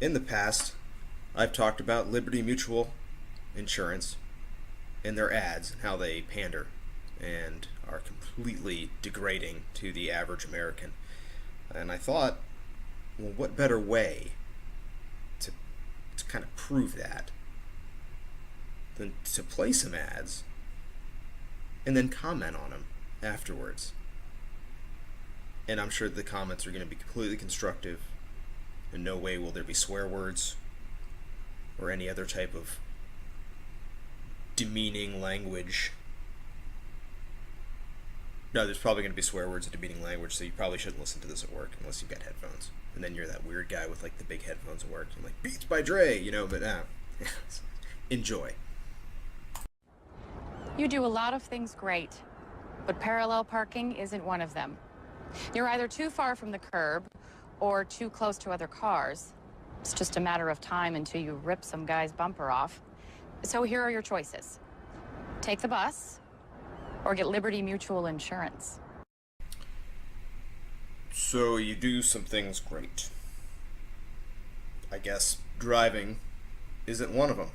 In the past, I've talked about Liberty Mutual Insurance and their ads and how they pander and are completely degrading to the average American. And I thought, well, what better way to kind of prove that than to play some ads and then comment on them afterwards. And I'm sure the comments are going to be completely constructive. In no way will there be swear words or any other type of demeaning language. No, there's probably going to be swear words and demeaning language, so you probably shouldn't listen to this at work unless you've got headphones. And then you're that weird guy with like the big headphones at work. You're like, Beats by Dre, but enjoy. You do a lot of things great, but parallel parking isn't one of them. You're either too far from the curb or too close to other cars. It's just a matter of time until you rip some guy's bumper off. So here are your choices. Take the bus or get Liberty Mutual Insurance. So you do some things great. I guess driving isn't one of them.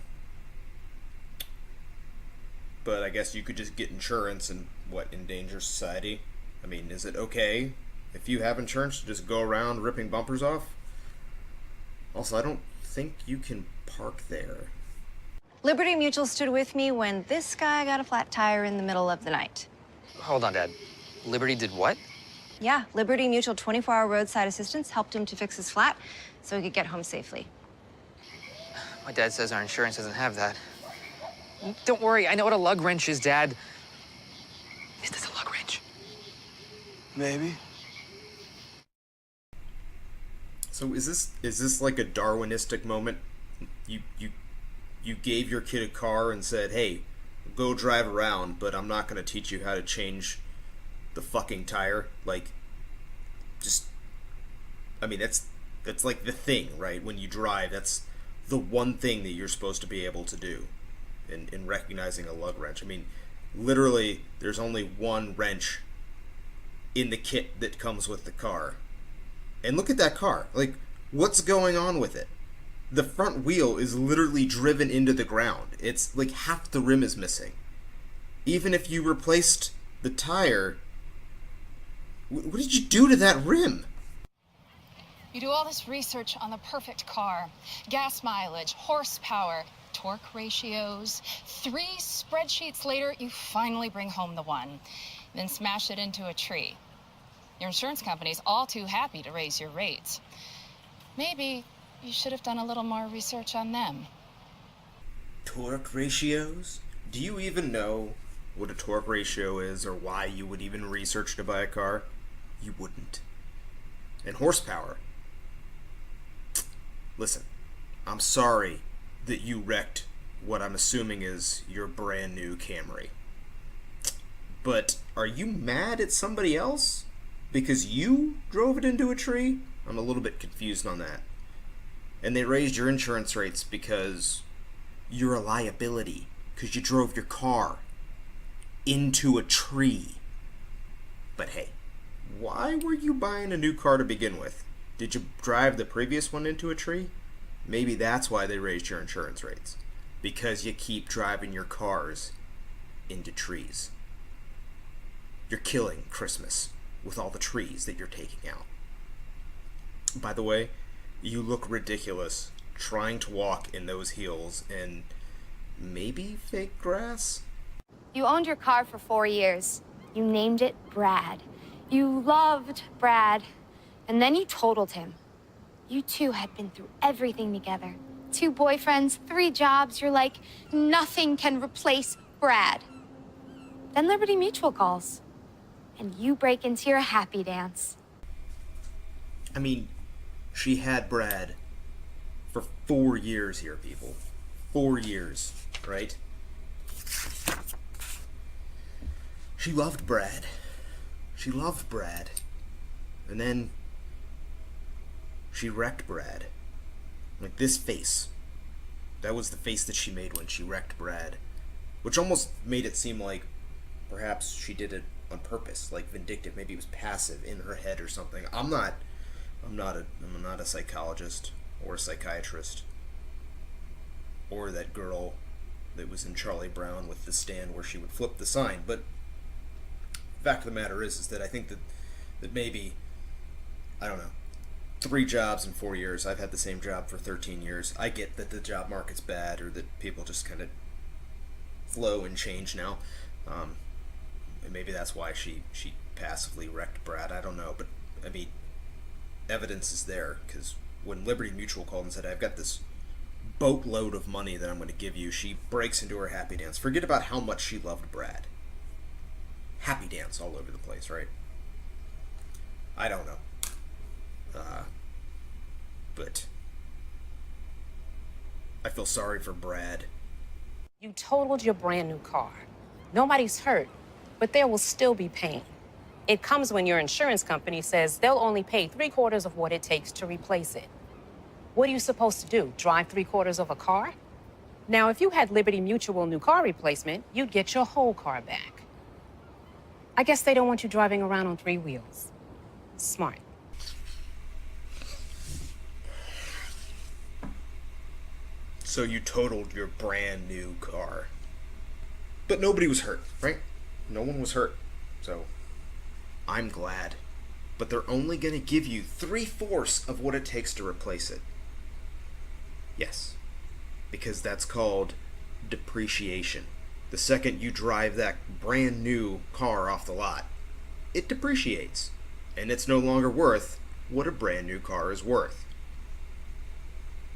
But I guess you could just get insurance and endanger society? I mean, is it okay if you have insurance to just go around ripping bumpers off? Also, I don't think you can park there. Liberty Mutual stood with me when this guy got a flat tire in the middle of the night. Hold on, Dad. Liberty did what? Yeah, Liberty Mutual 24-hour roadside assistance helped him to fix his flat so he could get home safely. My dad says our insurance doesn't have that. Don't worry, I know what a lug wrench is, Dad. Is this a lug wrench? Maybe. So is this like a Darwinistic moment? You gave your kid a car and said, "Hey, go drive around, but I'm not going to teach you how to change the fucking tire." Like, just, I mean, that's like the thing, right? When you drive, that's the one thing that you're supposed to be able to do in recognizing a lug wrench. I mean, literally, there's only one wrench in the kit that comes with the car. And look at that car. Like, what's going on with it? The front wheel is literally driven into the ground. It's like half the rim is missing. Even if you replaced the tire, what did you do to that rim? You do all this research on the perfect car. Gas mileage, horsepower, torque ratios. 3 spreadsheets later, you finally bring home the one. Then smash it into a tree. Your insurance company's all too happy to raise your rates. Maybe you should have done a little more research on them. Torque ratios? Do you even know what a torque ratio is or why you would even research to buy a car? You wouldn't. And horsepower? Listen, I'm sorry that you wrecked what I'm assuming is your brand new Camry. But are you mad at somebody else because you drove it into a tree? I'm a little bit confused on that. And they raised your insurance rates because you're a liability, because you drove your car into a tree. But hey, why were you buying a new car to begin with? Did you drive the previous one into a tree? Maybe that's why they raised your insurance rates. Because you keep driving your cars into trees. You're killing Christmas with all the trees that you're taking out. By the way, you look ridiculous trying to walk in those heels and maybe fake grass? You owned your car for 4 years. You named it Brad. You loved Brad. And then you totaled him. You two had been through everything together. 2 boyfriends, 3 jobs. You're like, nothing can replace Brad. Then Liberty Mutual calls. And you break into your happy dance. I mean, she had Brad for 4 years here, people. 4 years, right? She loved Brad. She loved Brad. And then she wrecked Brad. Like this face. That was the face that she made when she wrecked Brad. Which almost made it seem like perhaps she did it on purpose, like vindictive. Maybe it was passive in her head or something. I'm not a psychologist. or a psychiatrist, or that girl that was in Charlie Brown with the stand where she would flip the sign. But the fact of the matter is that I think that maybe, I don't know, 3 jobs in 4 years. I've had the same job for 13 years. I get that the job market's bad, or that people just kind of flow and change now. And maybe that's why she passively wrecked Brad. I don't know, but I mean, evidence is there, because when Liberty Mutual called and said, I've got this boatload of money that I'm going to give you, she breaks into her happy dance. Forget about how much she loved Brad. Happy dance all over the place, right? I don't know. But I feel sorry for Brad. You totaled your brand new car. Nobody's hurt, but there will still be pain. It comes when your insurance company says they'll only pay 3/4 of what it takes to replace it. What are you supposed to do? Drive 3/4 of a car? Now, if you had Liberty Mutual new car replacement, you'd get your whole car back. I guess they don't want you driving around on 3 wheels. Smart. So you totaled your brand new car. But nobody was hurt, right? No one was hurt. So I'm glad. But they're only going to give you 3/4 of what it takes to replace it. Yes. Because that's called depreciation. The second you drive that brand new car off the lot, it depreciates. And it's no longer worth what a brand new car is worth.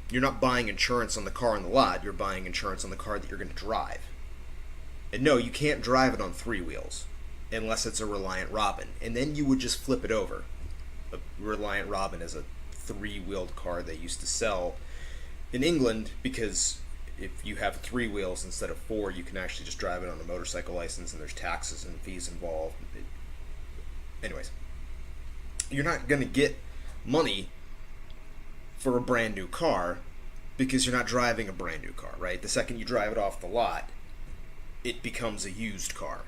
You're not buying insurance on the car on the lot, you're buying insurance on the car that you're going to drive. And no, you can't drive it on 3 wheels, unless it's a Reliant Robin. And then you would just flip it over. A Reliant Robin is a 3-wheeled car they used to sell in England, because if you have 3 wheels instead of 4, you can actually just drive it on a motorcycle license, and there's taxes and fees involved. Anyways, you're not going to get money for a brand new car because you're not driving a brand new car, right? The second you drive it off the lot, it becomes a used car.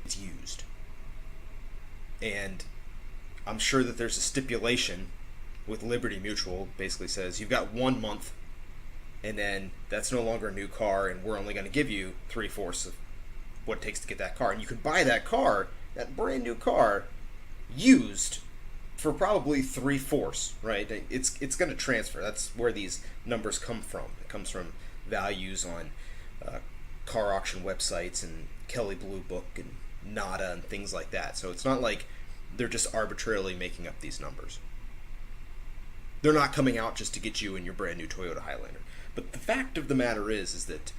It's used. And I'm sure that there's a stipulation with Liberty Mutual, basically says you've got 1 month, and then that's no longer a new car, and we're only going to give you 3/4 of what it takes to get that car. And you could buy that car, that brand new car, used for probably 3/4, right? It's going to transfer. That's where these numbers come from. It comes from values on car auction websites and Kelley Blue Book and Nada and things like that. So it's not like they're just arbitrarily making up these numbers. They're not coming out just to get you in your brand new Toyota Highlander. But the fact of the matter is that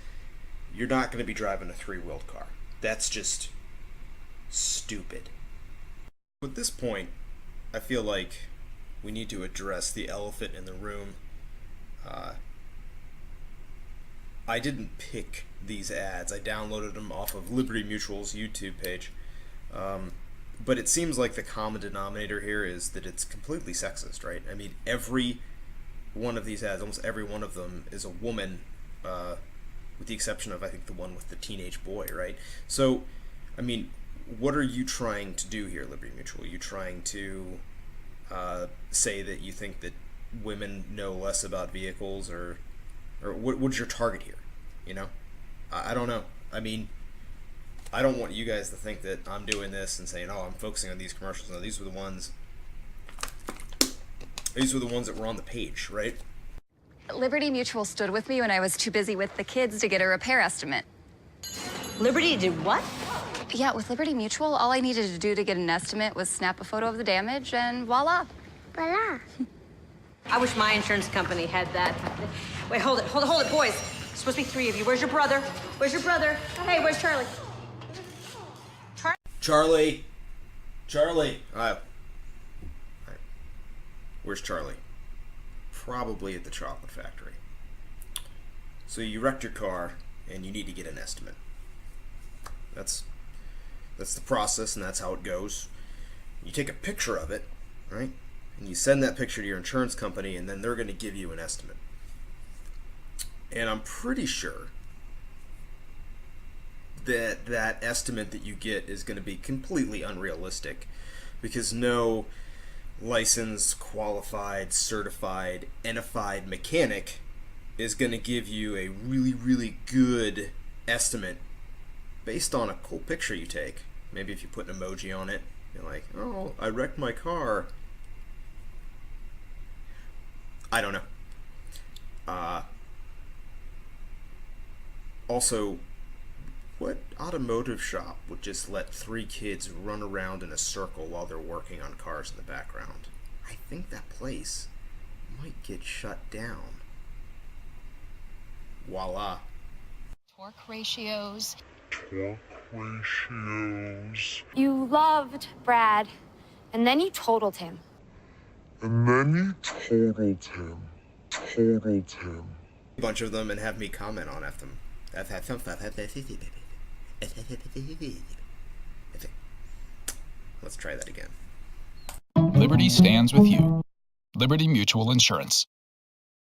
you're not going to be driving a 3-wheeled car. That's just stupid. At this point, I feel like we need to address the elephant in the room. I didn't pick these ads. I downloaded them off of Liberty Mutual's YouTube page. But it seems like the common denominator here is that it's completely sexist, right? I mean, every one of these ads, almost every one of them, is a woman, with the exception of, I think, the one with the teenage boy, right? So, I mean, what are you trying to do here, Liberty Mutual? Are you trying to say that you think that women know less about vehicles, or what's your target here? You know, I don't know. I mean, I don't want you guys to think that I'm doing this and saying, "Oh, I'm focusing on these commercials." No, these were the ones. These were the ones that were on the page, right? Liberty Mutual stood with me when I was too busy with the kids to get a repair estimate. Liberty did what? Yeah, with Liberty Mutual, all I needed to do to get an estimate was snap a photo of the damage, and voila. Voila. I wish my insurance company had that. Wait, hold it, boys. There's supposed to be 3 of you. Where's your brother? Where's your brother? Hey, where's Charlie? Charlie. All right. Where's Charlie? Probably at the chocolate factory. So you wrecked your car, and you need to get an estimate. That's the process, and that's how it goes. You take a picture of it, right? And you send that picture to your insurance company, and then they're going to give you an estimate. And I'm pretty sure that estimate that you get is going to be completely unrealistic, because no licensed, qualified, certified, entified mechanic is going to give you a really, really good estimate based on a cool picture you take. Maybe if you put an emoji on it, you're like, oh, I wrecked my car. I don't know. Also, what automotive shop would just let 3 kids run around in a circle while they're working on cars in the background? I think that place might get shut down. Voila. Torque ratios. You loved Brad, and then you totaled him. A bunch of them and have me comment on them. Let's try that again. Liberty stands with you. Liberty Mutual Insurance.